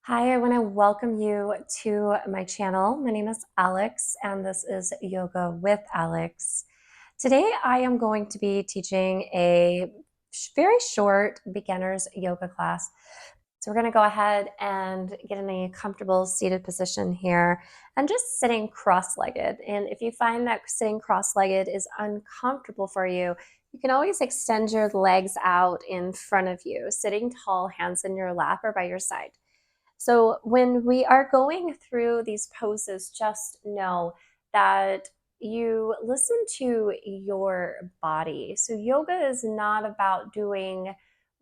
Hi, I want to welcome you to my channel. My name is Alex, and this is Yoga with Alex. Today, I am going to be teaching a very short beginner's yoga class. So, we're going to go ahead and get in a comfortable seated position here and just sitting cross legged. And if you find that sitting cross legged is uncomfortable for you, you can always extend your legs out in front of you, sitting tall, hands in your lap or by your side. So when we are going through these poses, just know that you listen to your body. So yoga is not about doing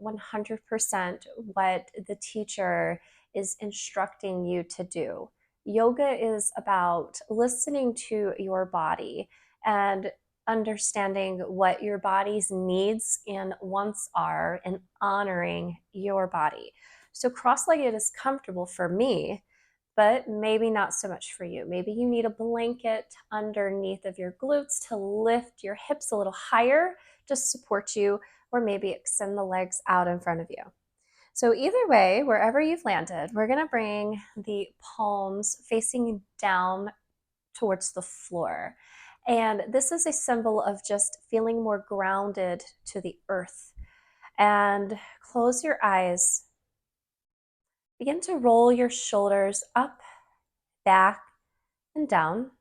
100% what the teacher is instructing you to do. Yoga is about listening to your body and understanding what your body's needs and wants are and honoring your body. So cross-legged is comfortable for me, but maybe not so much for you. Maybe you need a blanket underneath of your glutes to lift your hips a little higher to support you, or maybe extend the legs out in front of you. So either way, wherever you've landed, we're gonna bring the palms facing down towards the floor. And this is a symbol of just feeling more grounded to the earth. And close your eyes. Begin to roll your shoulders up, back, and down.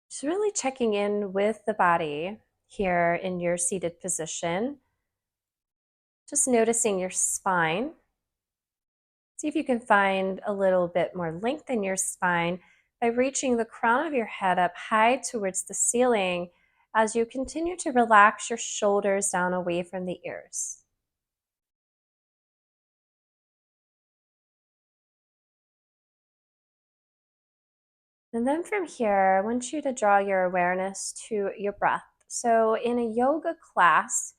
Just really checking in with the body here in your seated position. Just noticing your spine. See if you can find a little bit more length in your spine by reaching the crown of your head up high towards the ceiling as you continue to relax your shoulders down away from the ears. And then from here, I want you to draw your awareness to your breath. So in a yoga class,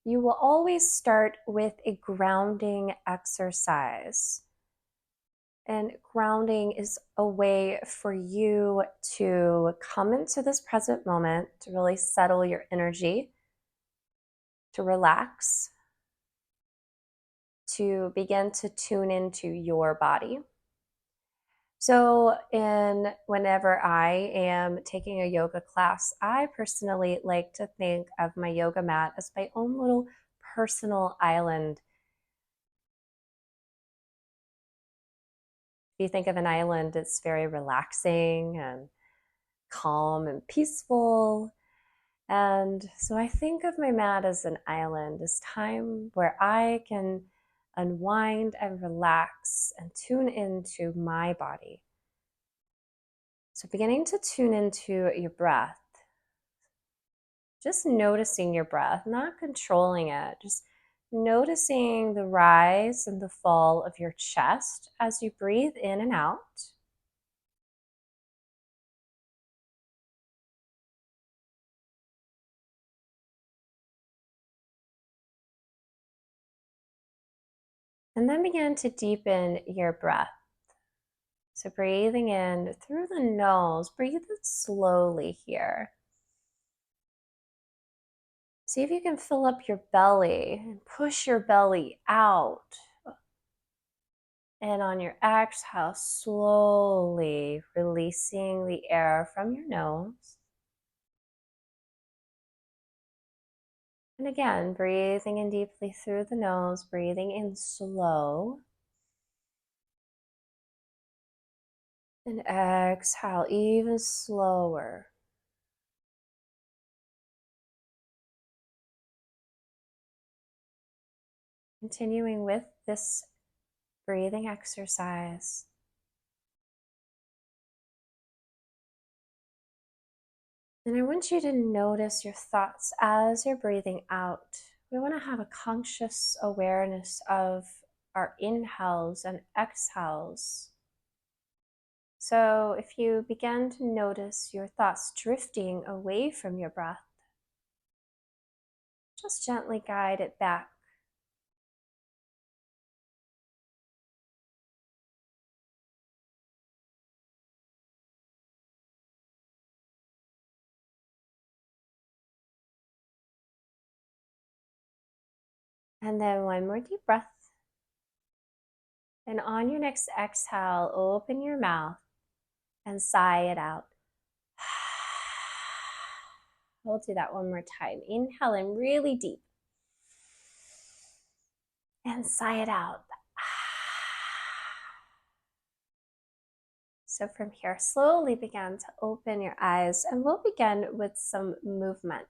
you will always start with a grounding exercise. And grounding is a way for you to come into this present moment, to really settle your energy, to relax, to begin to tune into your body. So, whenever I am taking a yoga class, I personally like to think of my yoga mat as my own little personal island. If you think of an island, it's very relaxing and calm and peaceful. And so I think of my mat as an island, as time where I can unwind and relax and tune into my body. So beginning to tune into your breath, just noticing your breath, not controlling it, just noticing the rise and the fall of your chest as you breathe in and out. And then begin to deepen your breath. So breathing in through the nose, breathe it slowly here. See if you can fill up your belly and push your belly out. And on your exhale, slowly releasing the air from your nose. And again, breathing in deeply through the nose, breathing in slow. And exhale even slower. Continuing with this breathing exercise. And I want you to notice your thoughts as you're breathing out. We want to have a conscious awareness of our inhales and exhales. So if you begin to notice your thoughts drifting away from your breath, just gently guide it back. And then one more deep breath. And on your next exhale, open your mouth and sigh it out. We'll do that one more time. Inhale in really deep. And sigh it out. So from here, slowly begin to open your eyes, and we'll begin with some movement.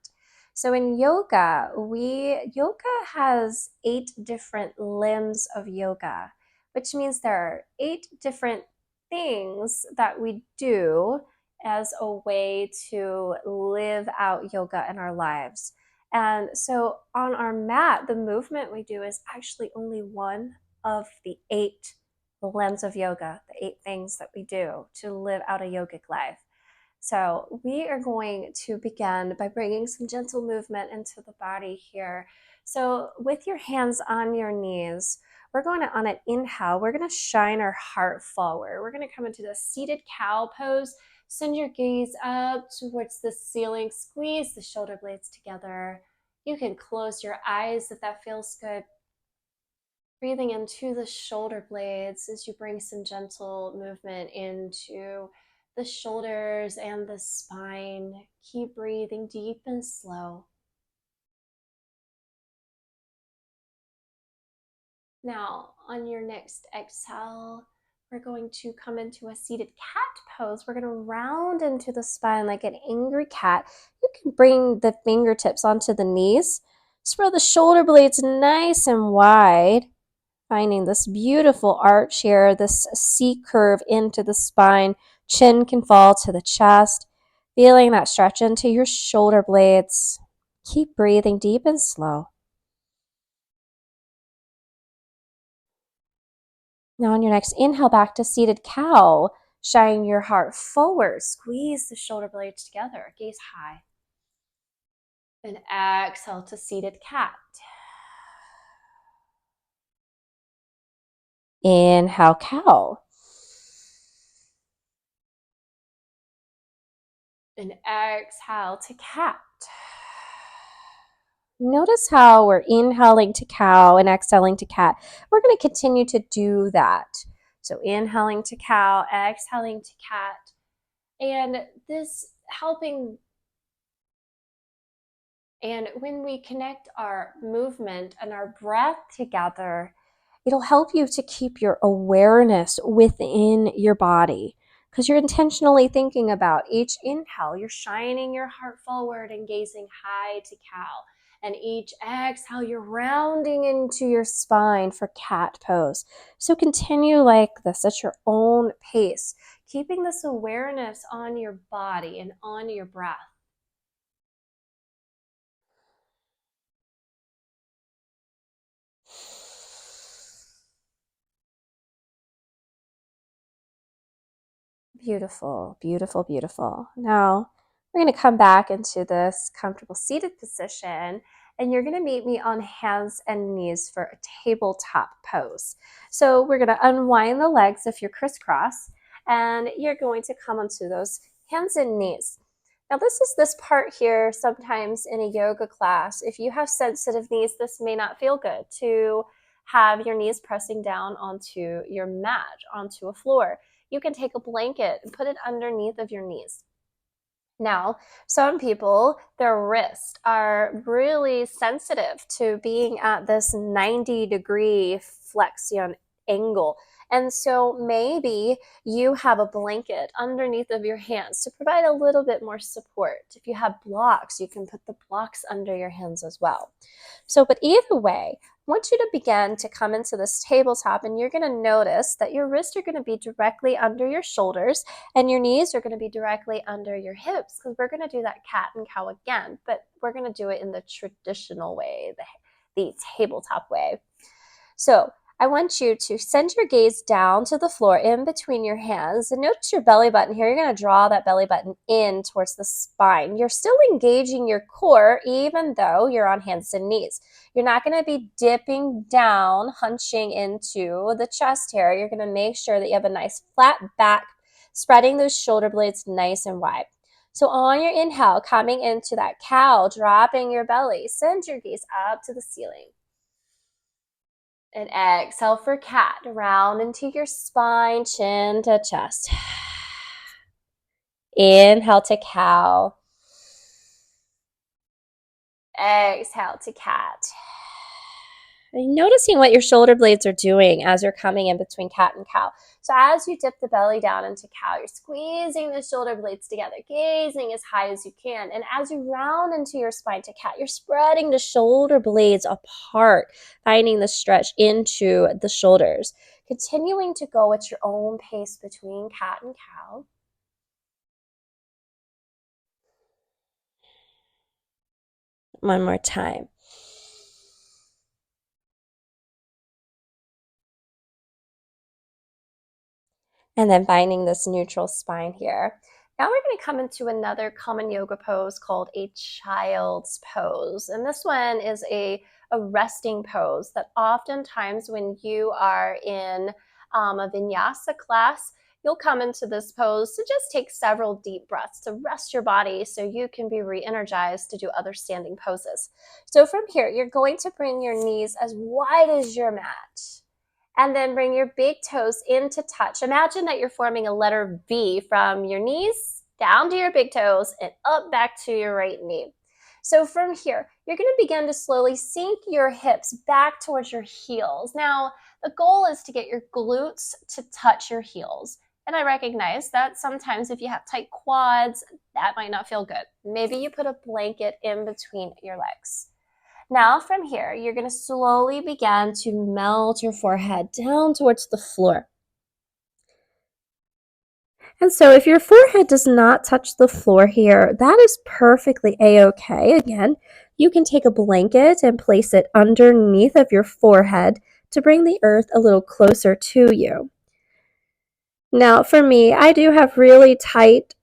So in yoga, yoga has 8 different limbs of yoga, which means there are 8 different things that we do as a way to live out yoga in our lives. And so on our mat, the movement we do is actually only one of the 8 limbs of yoga, the 8 things that we do to live out a yogic life. So we are going to begin by bringing some gentle movement into the body here. So with your hands on your knees, we're going to, on an inhale, we're going to shine our heart forward. We're going to come into the seated cow pose. Send your gaze up towards the ceiling. Squeeze the shoulder blades together. You can close your eyes if that feels good. Breathing into the shoulder blades as you bring some gentle movement into the shoulders and the spine. Keep breathing deep and slow. Now, on your next exhale, we're going to come into a seated cat pose. We're going to round into the spine like an angry cat. You can bring the fingertips onto the knees. Spread the shoulder blades nice and wide. Finding this beautiful arch here, this C curve into the spine. Chin can fall to the chest. Feeling that stretch into your shoulder blades. Keep breathing deep and slow. Now on your next inhale, back to seated cow. Shine your heart forward. Squeeze the shoulder blades together. Gaze high. And exhale to seated cat. Inhale, cow. And exhale to cat. Notice how we're inhaling to cow and exhaling to cat. We're going to continue to do that. So inhaling to cow, exhaling to cat. And this helping, and when we connect our movement and our breath together, it'll help you to keep your awareness within your body because you're intentionally thinking about each inhale. You're shining your heart forward and gazing high to cow. And each exhale, you're rounding into your spine for cat pose. So continue like this at your own pace, keeping this awareness on your body and on your breath. Beautiful, beautiful, beautiful. Now, we're going to come back into this comfortable seated position, and you're going to meet me on hands and knees for a tabletop pose. So we're going to unwind the legs if you're crisscross, and you're going to come onto those hands and knees. Now, this is this part here sometimes in a yoga class. If you have sensitive knees, this may not feel good to have your knees pressing down onto your mat, onto a floor. You can take a blanket and put it underneath of your knees. Now, some people, their wrists are really sensitive to being at this 90-degree flexion angle. And so maybe you have a blanket underneath of your hands to provide a little bit more support. If you have blocks, you can put the blocks under your hands as well. So, but either way, I want you to begin to come into this tabletop, and you're going to notice that your wrists are going to be directly under your shoulders and your knees are going to be directly under your hips, because we're going to do that cat and cow again, but we're going to do it in the traditional way, the tabletop way. So I want you to send your gaze down to the floor in between your hands, and notice your belly button here. You're going to draw that belly button in towards the spine. You're still engaging your core even though you're on hands and knees. You're not going to be dipping down, hunching into the chest here. You're going to make sure that you have a nice flat back, spreading those shoulder blades nice and wide. So on your inhale, coming into that cow, dropping your belly, send your gaze up to the ceiling. And exhale for cat. Round into your spine, chin to chest. Inhale to cow. Exhale to cat. And noticing what your shoulder blades are doing as you're coming in between cat and cow. So as you dip the belly down into cow, you're squeezing the shoulder blades together, gazing as high as you can. And as you round into your spine to cat, you're spreading the shoulder blades apart, finding the stretch into the shoulders. Continuing to go at your own pace between cat and cow. One more time. And then finding this neutral spine here. Now we're going to come into another common yoga pose called a child's pose. And this one is a resting pose that oftentimes when you are in a vinyasa class, you'll come into this pose to just take several deep breaths to rest your body so you can be re-energized to do other standing poses. So from here, you're going to bring your knees as wide as your mat. And then bring your big toes into touch. Imagine that you're forming a letter V from your knees down to your big toes and up back to your right knee. So from here, you're going to begin to slowly sink your hips back towards your heels. Now, the goal is to get your glutes to touch your heels. And I recognize that sometimes if you have tight quads, that might not feel good. Maybe you put a blanket in between your legs. Now from here, you're going to slowly begin to melt your forehead down towards the floor. And so if your forehead does not touch the floor here, that is perfectly a-okay. Again, you can take a blanket and place it underneath of your forehead to bring the earth a little closer to you. Now, for me, I do have really tight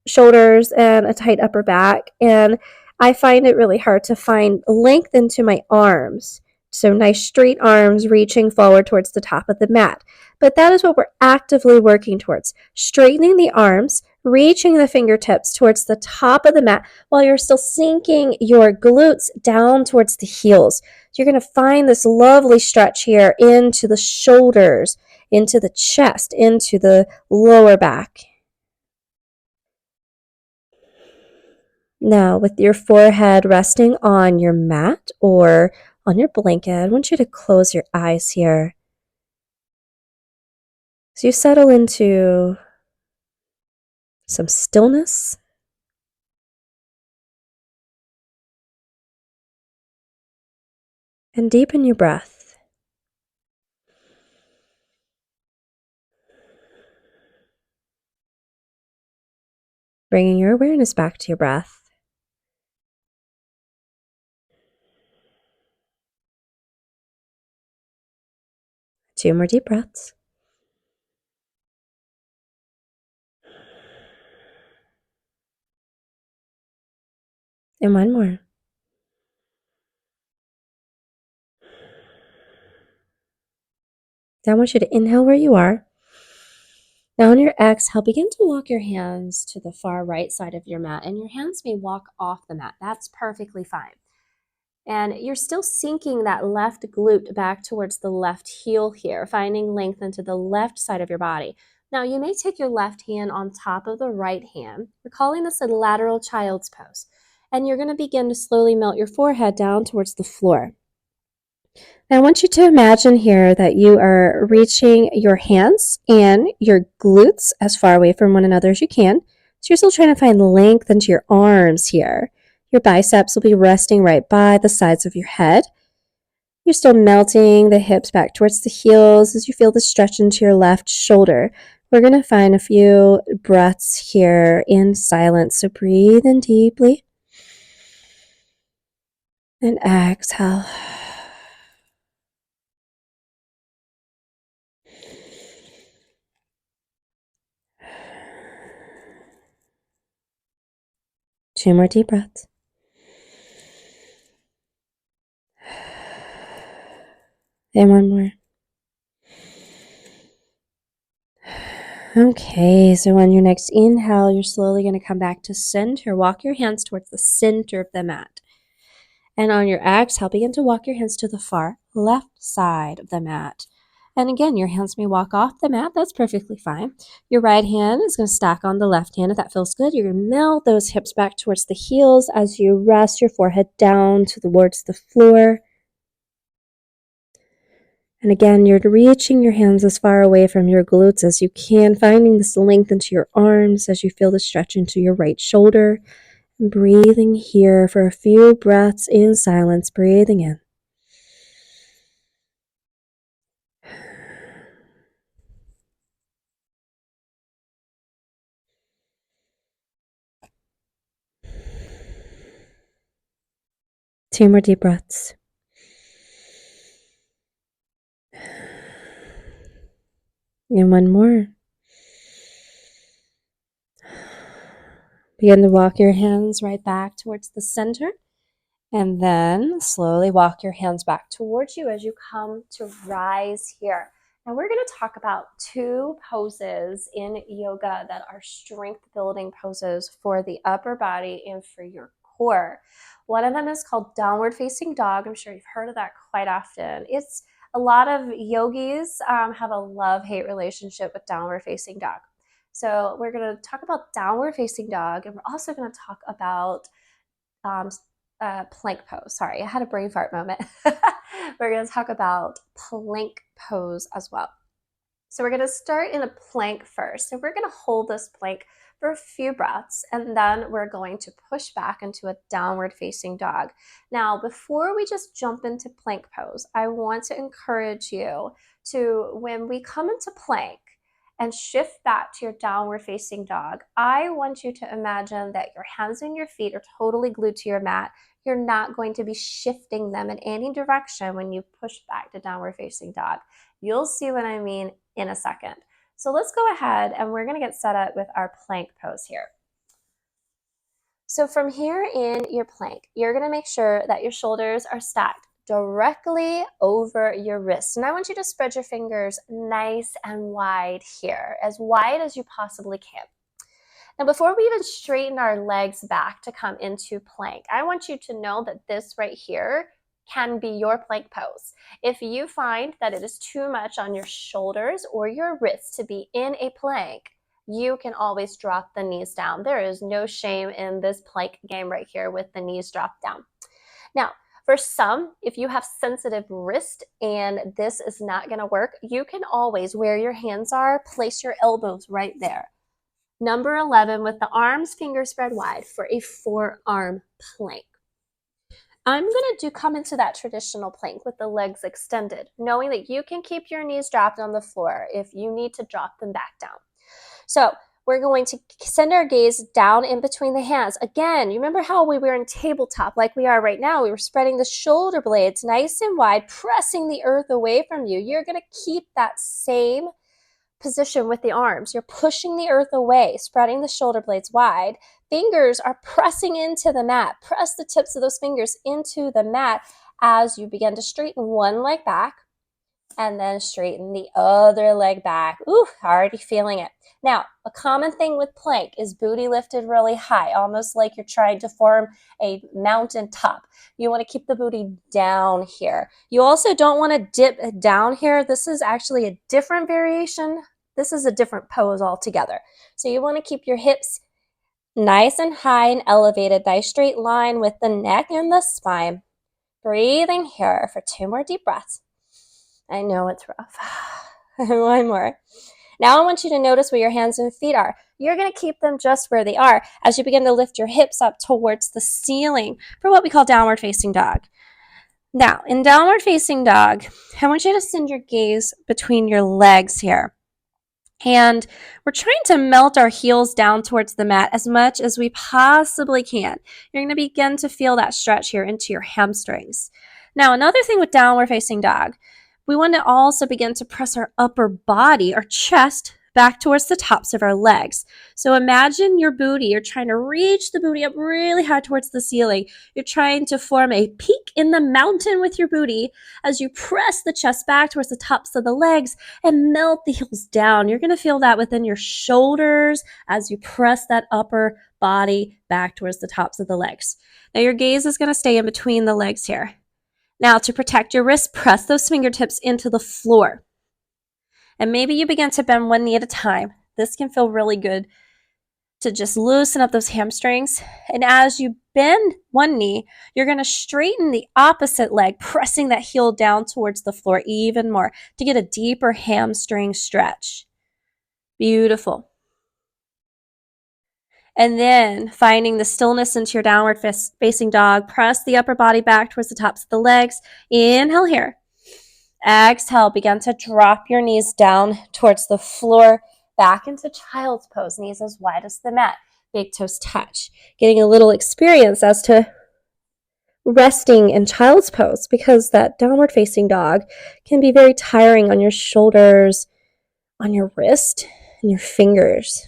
shoulders and a tight upper back, and I find it really hard to find length into my arms. So nice straight arms reaching forward towards the top of the mat. But that is what we're actively working towards. Straightening the arms, reaching the fingertips towards the top of the mat while you're still sinking your glutes down towards the heels. So you're going to find this lovely stretch here into the shoulders, into the chest, into the lower back. Now, with your forehead resting on your mat or on your blanket, I want you to close your eyes here. So you settle into some stillness and deepen your breath. Bringing your awareness back to your breath. Two more deep breaths. And one more. Now I want you to inhale where you are. Now on your exhale, begin to walk your hands to the far right side of your mat, and your hands may walk off the mat. That's perfectly fine. And you're still sinking that left glute back towards the left heel here, finding length into the left side of your body. Now you may take your left hand on top of the right hand. We're calling this a lateral child's pose. And you're going to begin to slowly melt your forehead down towards the floor. Now I want you to imagine here that you are reaching your hands and your glutes as far away from one another as you can. So you're still trying to find length into your arms here. Your biceps will be resting right by the sides of your head. You're still melting the hips back towards the heels as you feel the stretch into your left shoulder. We're going to find a few breaths here in silence. So breathe in deeply and exhale. Two more deep breaths. And one more. Okay, so on your next inhale, you're slowly going to come back to center. Walk your hands towards the center of the mat. And on your exhale, begin to walk your hands to the far left side of the mat. And again, your hands may walk off the mat. That's perfectly fine. Your right hand is going to stack on the left hand. If that feels good, you're going to melt those hips back towards the heels as you rest your forehead down towards the floor. And again, you're reaching your hands as far away from your glutes as you can, finding this length into your arms as you feel the stretch into your right shoulder. And breathing here for a few breaths in silence, breathing in. Two more deep breaths. And one more. Begin to walk your hands right back towards the center. And then slowly walk your hands back towards you as you come to rise here. Now we're going to talk about two poses in yoga that are strength building poses for the upper body and for your core. One of them is called downward facing dog. I'm sure you've heard of that quite often. It's a lot of yogis have a love-hate relationship with downward facing dog. So we're going to talk about downward facing dog, and we're also going to talk about plank pose. Sorry, I had a brain fart moment. We're going to talk about plank pose as well. So we're going to start in a plank first. So we're going to hold this plank for a few breaths, and then we're going to push back into a downward facing dog. Now, before we just jump into plank pose, I want to encourage you to, when we come into plank and shift back to your downward facing dog, I want you to imagine that your hands and your feet are totally glued to your mat. You're not going to be shifting them in any direction when you push back to downward facing dog. You'll see what I mean in a second. So let's go ahead and we're going to get set up with our plank pose here. So from here in your plank, you're going to make sure that your shoulders are stacked directly over your wrists. And I want you to spread your fingers nice and wide here, as wide as you possibly can. Now, before we even straighten our legs back to come into plank, I want you to know that this right here can be your plank pose. If you find that it is too much on your shoulders or your wrists to be in a plank, you can always drop the knees down. There is no shame in this plank game right here with the knees dropped down. Now, for some, if you have sensitive wrist and this is not going to work, you can always, where your hands are, place your elbows right there. Number 11, with the arms, fingers spread wide for a forearm plank. I'm going to come into that traditional plank with the legs extended, knowing that you can keep your knees dropped on the floor if you need to drop them back down. So we're going to send our gaze down in between the hands. Again, you remember how we were in tabletop like we are right now? We were spreading the shoulder blades nice and wide, pressing the earth away from you. You're going to keep that same position with the arms. You're pushing the earth away, spreading the shoulder blades wide. Fingers are pressing into the mat. Press the tips of those fingers into the mat as you begin to straighten one leg back and then straighten the other leg back. Ooh, already feeling it. Now, a common thing with plank is booty lifted really high, almost like you're trying to form a mountain top. You want to keep the booty down here. You also don't want to dip down here. This is actually a different variation. This is a different pose altogether. So you want to keep your hips nice and high and elevated, nice straight line with the neck and the spine. Breathing here for 2 more deep breaths. I know it's rough. One more. Now I want you to notice where your hands and feet are. You're going to keep them just where they are as you begin to lift your hips up towards the ceiling for what we call downward facing dog. Now, in downward facing dog, I want you to send your gaze between your legs here. And we're trying to melt our heels down towards the mat as much as we possibly can. You're going to begin to feel that stretch here into your hamstrings. Now, another thing with downward facing dog, we want to also begin to press our upper body, our chest, back towards the tops of our legs. So imagine your booty. You're trying to reach the booty up really high towards the ceiling. You're trying to form a peak in the mountain with your booty as you press the chest back towards the tops of the legs and melt the heels down. You're going to feel that within your shoulders as you press that upper body back towards the tops of the legs. Now your gaze is going to stay in between the legs here. Now to protect your wrist, press those fingertips into the floor. And maybe you begin to bend one knee at a time. This can feel really good to just loosen up those hamstrings. And as you bend one knee, you're going to straighten the opposite leg, pressing that heel down towards the floor even more to get a deeper hamstring stretch. Beautiful. And then finding the stillness into your downward facing dog, press the upper body back towards the tops of the legs. Inhale here. Exhale, begin to drop your knees down towards the floor, back into child's pose, knees as wide as the mat, big toes touch. Getting a little experience as to resting in child's pose, because that downward facing dog can be very tiring on your shoulders, on your wrist, and your fingers.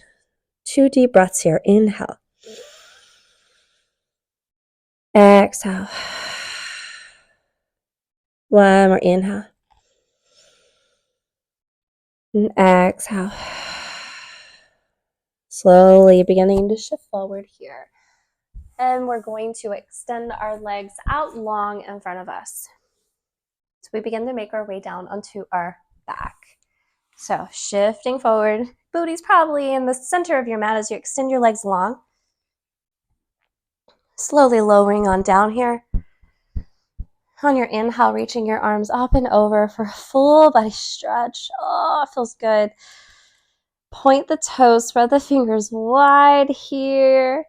2 deep breaths here. Inhale. Exhale. One more inhale. And exhale. Slowly beginning to shift forward here. And we're going to extend our legs out long in front of us. So we begin to make our way down onto our back. So shifting forward, booty's probably in the center of your mat as you extend your legs long. Slowly lowering on down here. On your inhale, reaching your arms up and over for a full body stretch. Oh, it feels good. Point the toes, spread the fingers wide here.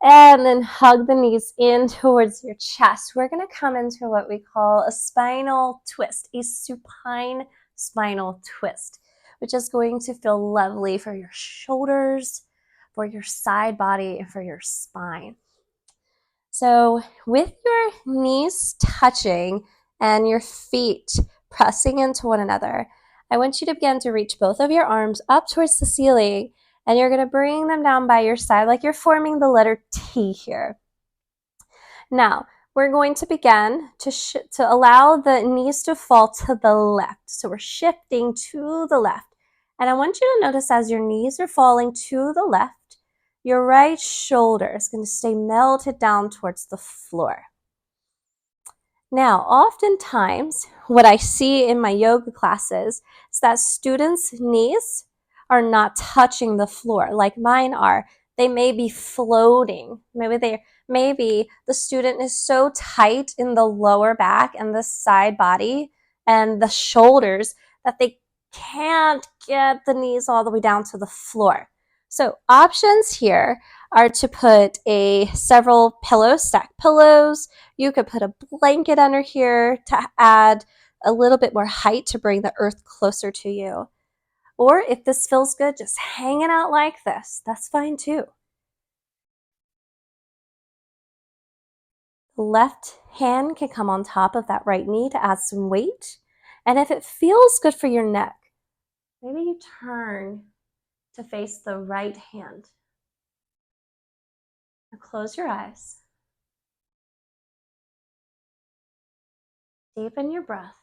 And then hug the knees in towards your chest. We're going to come into what we call a spinal twist, a supine spinal twist, which is going to feel lovely for your shoulders, for your side body, and for your spine. So with your knees touching and your feet pressing into one another, I want you to begin to reach both of your arms up towards the ceiling, and you're going to bring them down by your side like you're forming the letter T here. Now, we're going to begin to allow the knees to fall to the left. So we're shifting to the left. And I want you to notice as your knees are falling to the left, your right shoulder is going to stay melted down towards the floor. Now, oftentimes, what I see in my yoga classes is that students' knees are not touching the floor like mine are. They may be floating. Maybe the student is so tight in the lower back and the side body and the shoulders that they can't get the knees all the way down to the floor. So options here are to put several pillows, stacked pillows. You could put a blanket under here to add a little bit more height to bring the earth closer to you. Or if this feels good, just hanging out like this, that's fine too. The left hand can come on top of that right knee to add some weight. And if it feels good for your neck, maybe you turn to face the right hand. Now close your eyes. Deepen your breath.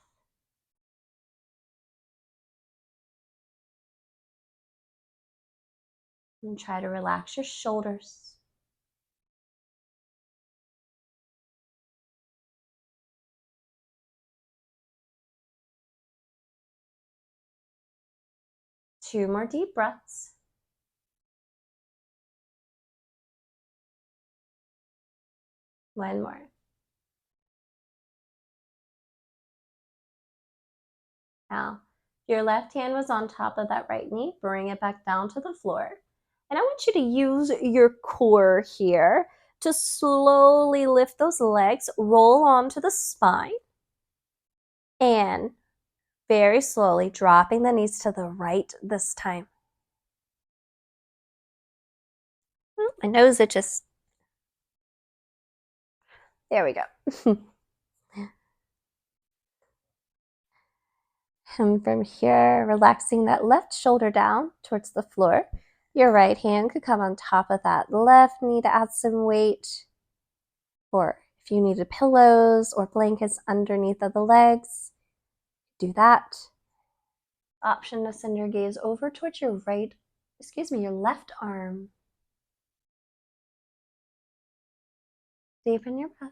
And try to relax your shoulders. Two more deep breaths. One more. Now, your left hand was on top of that right knee. Bring it back down to the floor. And I want you to use your core here to slowly lift those legs, roll onto the spine, and very slowly dropping the knees to the right this time. My nose itches. There we go. And from here, relaxing that left shoulder down towards the floor. Your right hand could come on top of that left knee to add some weight. Or if you needed pillows or blankets underneath of the legs, do that. Option to send your gaze over towards your your left arm. Deepen your breath.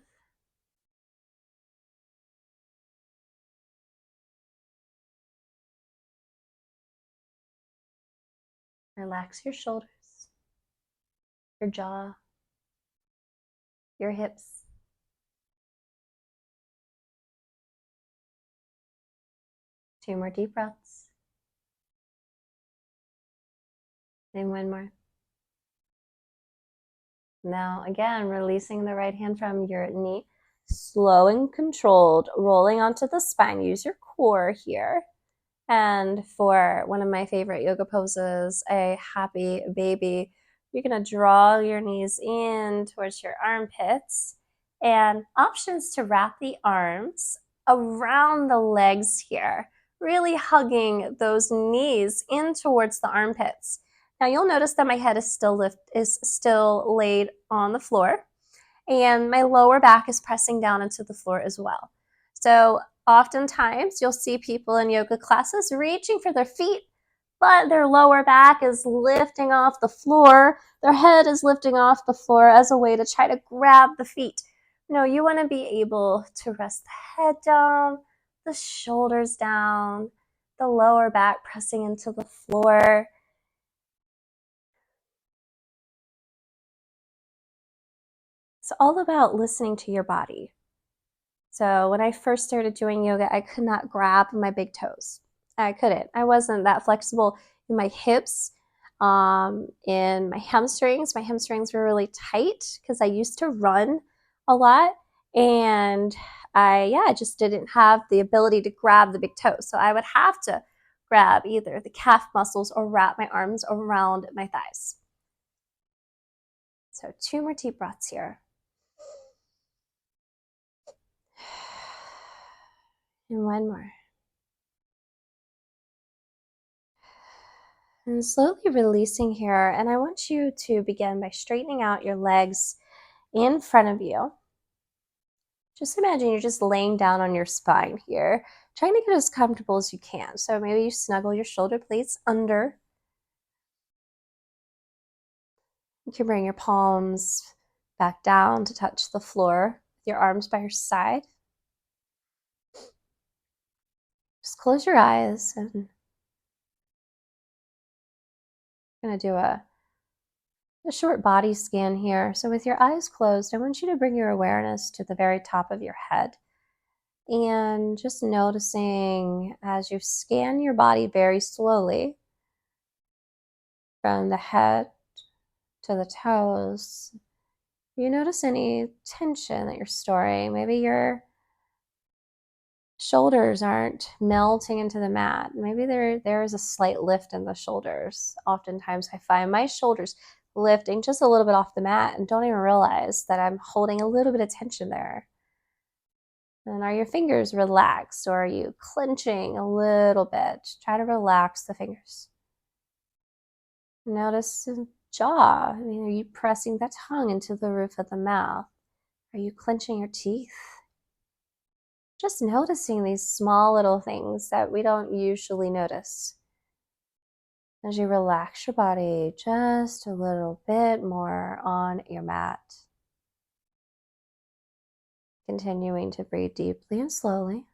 Relax your shoulders, your jaw, your hips. Two more deep breaths. And one more. Now, again, releasing the right hand from your knee, slow and controlled, rolling onto the spine. Use your core here. And for one of my favorite yoga poses, a happy baby, you're going to draw your knees in towards your armpits, and options to wrap the arms around the legs here, really hugging those knees in towards the armpits. Now you'll notice that my head is still laid on the floor, and my lower back is pressing down into the floor as well. So oftentimes you'll see people in yoga classes reaching for their feet, but their lower back is lifting off the floor. Their head is lifting off the floor as a way to try to grab the feet. No, you want to be able to rest the head down, the shoulders down, the lower back pressing into the floor. It's all about listening to your body. So when I first started doing yoga, I could not grab my big toes. I couldn't. I wasn't that flexible in my hips, in my hamstrings. My hamstrings were really tight because I used to run a lot, and I just didn't have the ability to grab the big toes. So I would have to grab either the calf muscles or wrap my arms around my thighs. So 2 more deep breaths here. And one more. And slowly releasing here. And I want you to begin by straightening out your legs in front of you. Just imagine you're just laying down on your spine here, trying to get as comfortable as you can. So maybe you snuggle your shoulder blades under. You can bring your palms back down to touch the floor with your arms by your side. Just close your eyes, and I'm going to do a short body scan here. So with your eyes closed, I want you to bring your awareness to the very top of your head. And just noticing as you scan your body very slowly from the head to the toes, you notice any tension that you're storing. Maybe your shoulders aren't melting into the mat. Maybe there is a slight lift in the shoulders. Oftentimes I find my shoulders lifting just a little bit off the mat and don't even realize that I'm holding a little bit of tension there. And are your fingers relaxed, or are you clenching a little bit? Try to relax the fingers. Notice the jaw. Are you pressing the tongue into the roof of the mouth? Are you clenching your teeth? Just noticing these small little things that we don't usually notice. As you relax your body just a little bit more on your mat. Continuing to breathe deeply and slowly.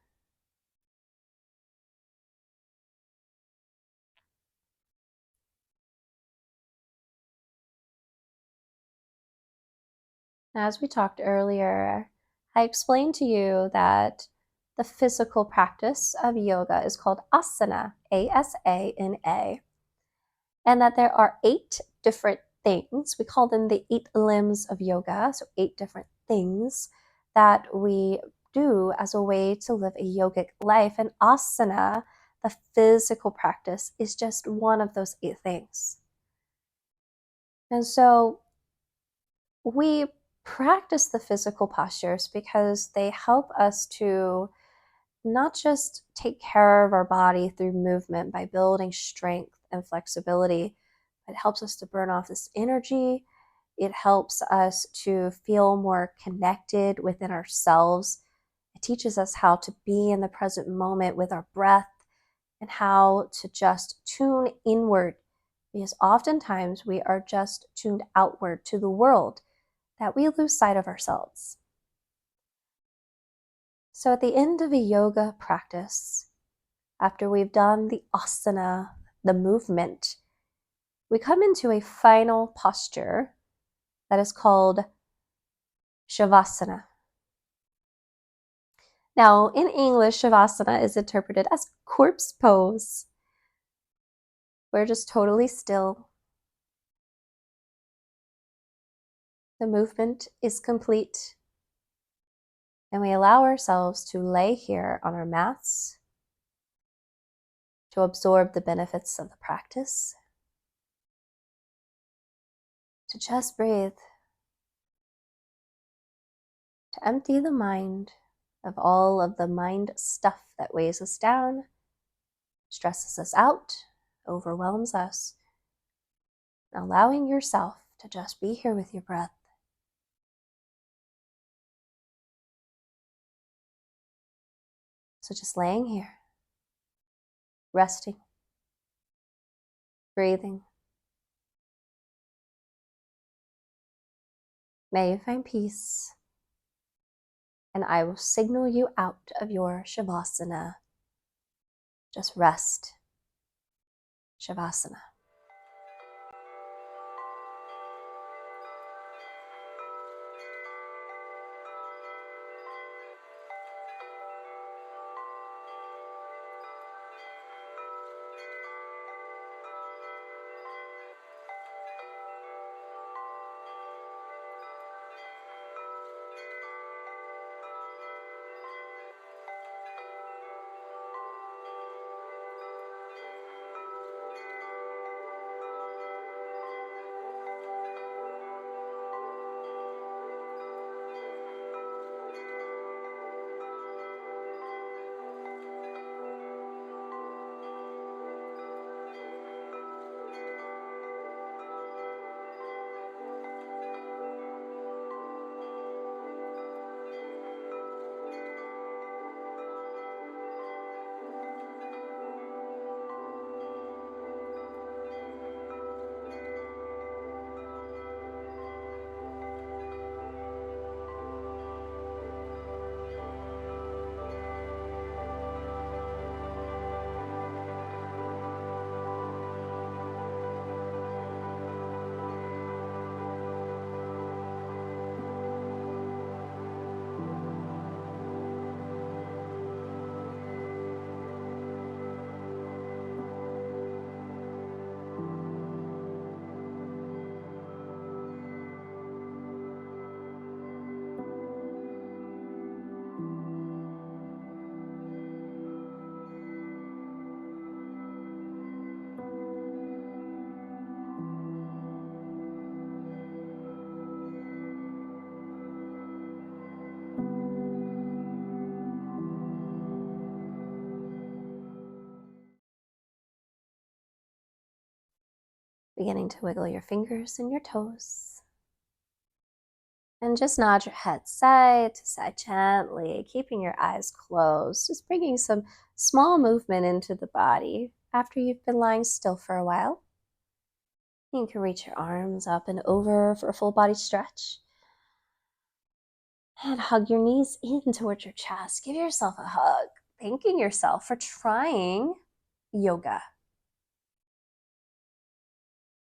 As we talked earlier, I explained to you that the physical practice of yoga is called asana, A-S-A-N-A, and that there are 8 different things. We call them the 8 limbs of yoga, so 8 different things that we do as a way to live a yogic life. And asana, the physical practice, is just one of those 8 things. And so we practice the physical postures because they help us to not just take care of our body through movement by building strength and flexibility, it helps us to burn off this energy. It helps us to feel more connected within ourselves. It teaches us how to be in the present moment with our breath and how to just tune inward, because oftentimes we are just tuned outward to the world that we lose sight of ourselves. So at the end of a yoga practice, after we've done the asana, the movement, we come into a final posture that is called savasana. Now, in English, savasana is interpreted as corpse pose. We're just totally still. The movement is complete. And we allow ourselves to lay here on our mats to absorb the benefits of the practice, to just breathe, to empty the mind of all of the mind stuff that weighs us down, stresses us out, overwhelms us, and allowing yourself to just be here with your breath. So just laying here, resting, breathing. May you find peace, and I will signal you out of your Shavasana. Just rest. Shavasana. Beginning to wiggle your fingers and your toes. And just nod your head side to side gently, keeping your eyes closed, just bringing some small movement into the body after you've been lying still for a while. You can reach your arms up and over for a full body stretch. And hug your knees in towards your chest. Give yourself a hug, thanking yourself for trying yoga.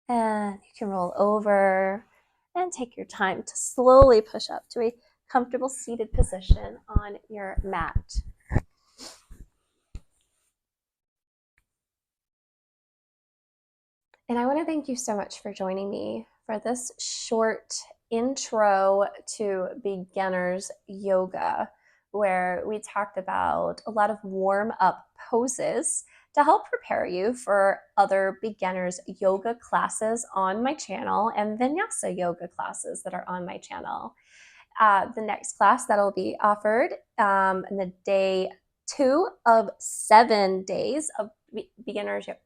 And you can roll over and take your time to slowly push up to a comfortable seated position on your mat. And I want to thank you so much for joining me for this short intro to beginners yoga, where we talked about a lot of warm-up poses to help prepare you for other beginners yoga classes on my channel and Vinyasa yoga classes that are on my channel. The next class that'll be offered in the day 2 of 7 days of beginners yoga.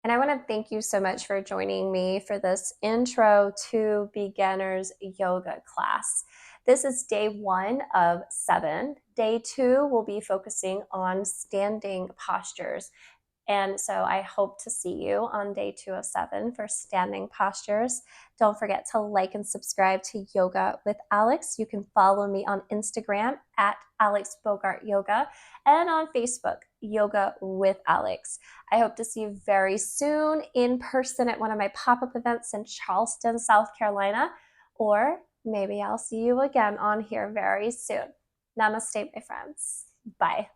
And I want to thank you so much for joining me for this intro to beginners yoga class. This is day 1 of 7. Day 2 will be focusing on standing postures. And so I hope to see you on day 2 of 7 for standing postures. Don't forget to like and subscribe to Yoga with Alex. You can follow me on Instagram at Alex Bogart Yoga and on Facebook, Yoga with Alex. I hope to see you very soon in person at one of my pop-up events in Charleston, South Carolina, or maybe I'll see you again on here very soon. Namaste, my friends. Bye.